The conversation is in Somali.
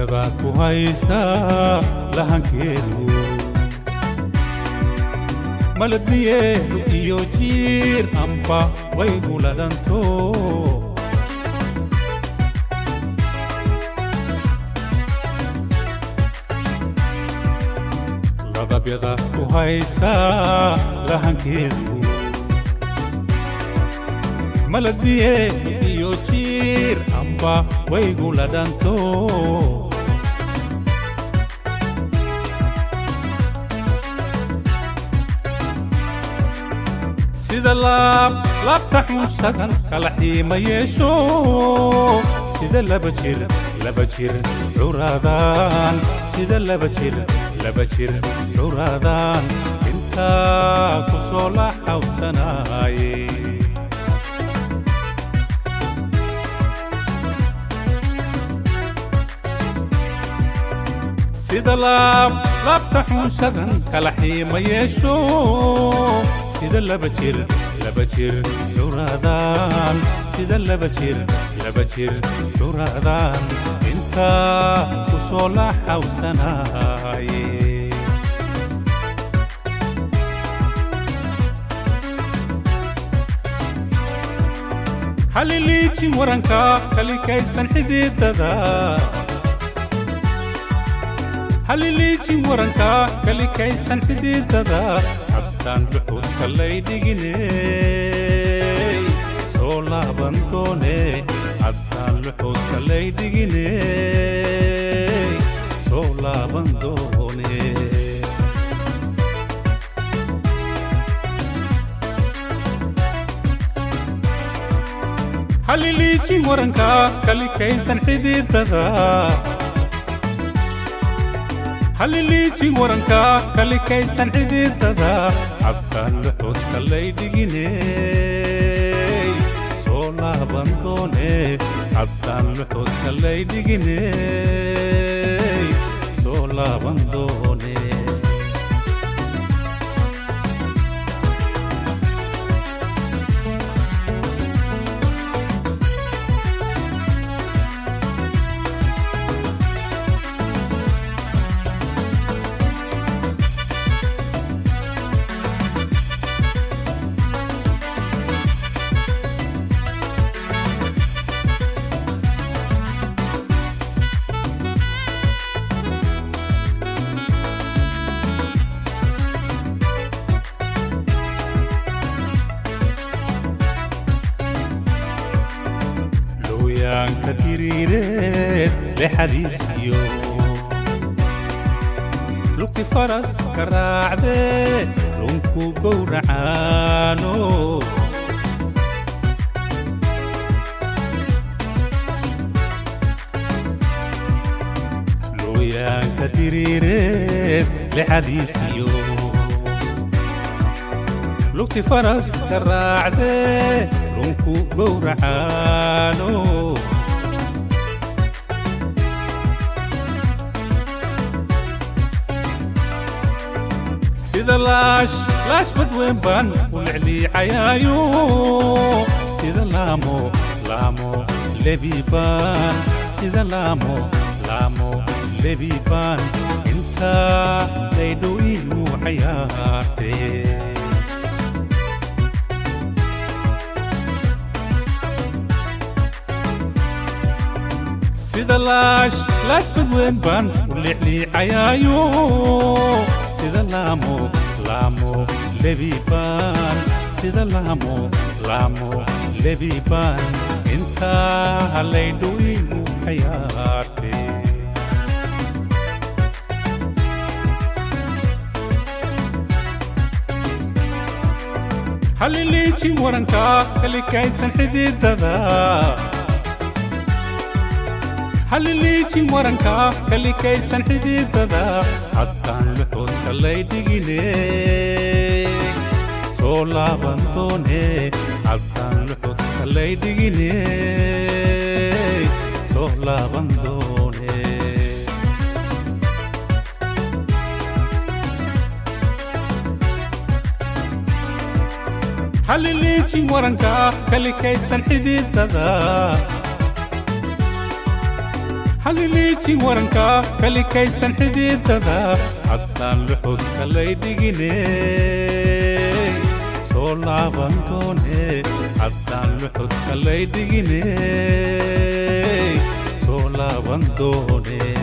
lababyada ku haysa lahankeedu malabniyeedu iyo jiir amba way guladhanto lababyada ku haysa lahankeedu malabniyeedu iyo jiir amba way guladhanto sida laabta xunsadan kala xiima yeesho sida laba jir curaadaan sida laba jir curaadaan intaa ku soo la xawsanaaye sida laabta xunsadan kala xiima yeesho sida laba jir curaadaan sida laba jir curaadaan intaa ku soo la xawsanaaye haliliijin waranka kalikaysan xididada haliliijin waranka kalikaysan xididada abtaan luxudka laydiginey soo laaban doone abtaan luxudka laydiginey soo laaban doone haliliijin waranka kalikaysan xididada haliliijin waranka kalikaysan xididada abtaan luxudka laydiginey soo laaban doone abtaan luxudka laydiginey soo laaban doone كتيريرت لحديثيو لوكي فرس كراعدي لونكو قورعانو لويا كتيريرت لحديثيو لوكي فرس كراعدي لونكو قورعانو سيدا لاش بدوين بان ولعلي عيايو سيدا لامو لبيبان سيدا لامو لبيبان انتا ليدوينو حياتي سيدا لاش بدوين بان ولعلي عيايو سيدا لامو لبيبان سيدا لامو لبيبان انتا ليدوينو حياتي haliliijin waranka kalikaysan xididada haliliijin waranka kalikaysan xididada abtaan luxudka laydiginey soo laaban doone abtaan luxudka laydiginey soo laaban doone haliliijin waranka kalikaysan xididada halliliijin waranka kalikaysan xididada haddaan luxudka laydhiginey soo laaban doonee haddaan luxudka laydhiginey soo laaban doonee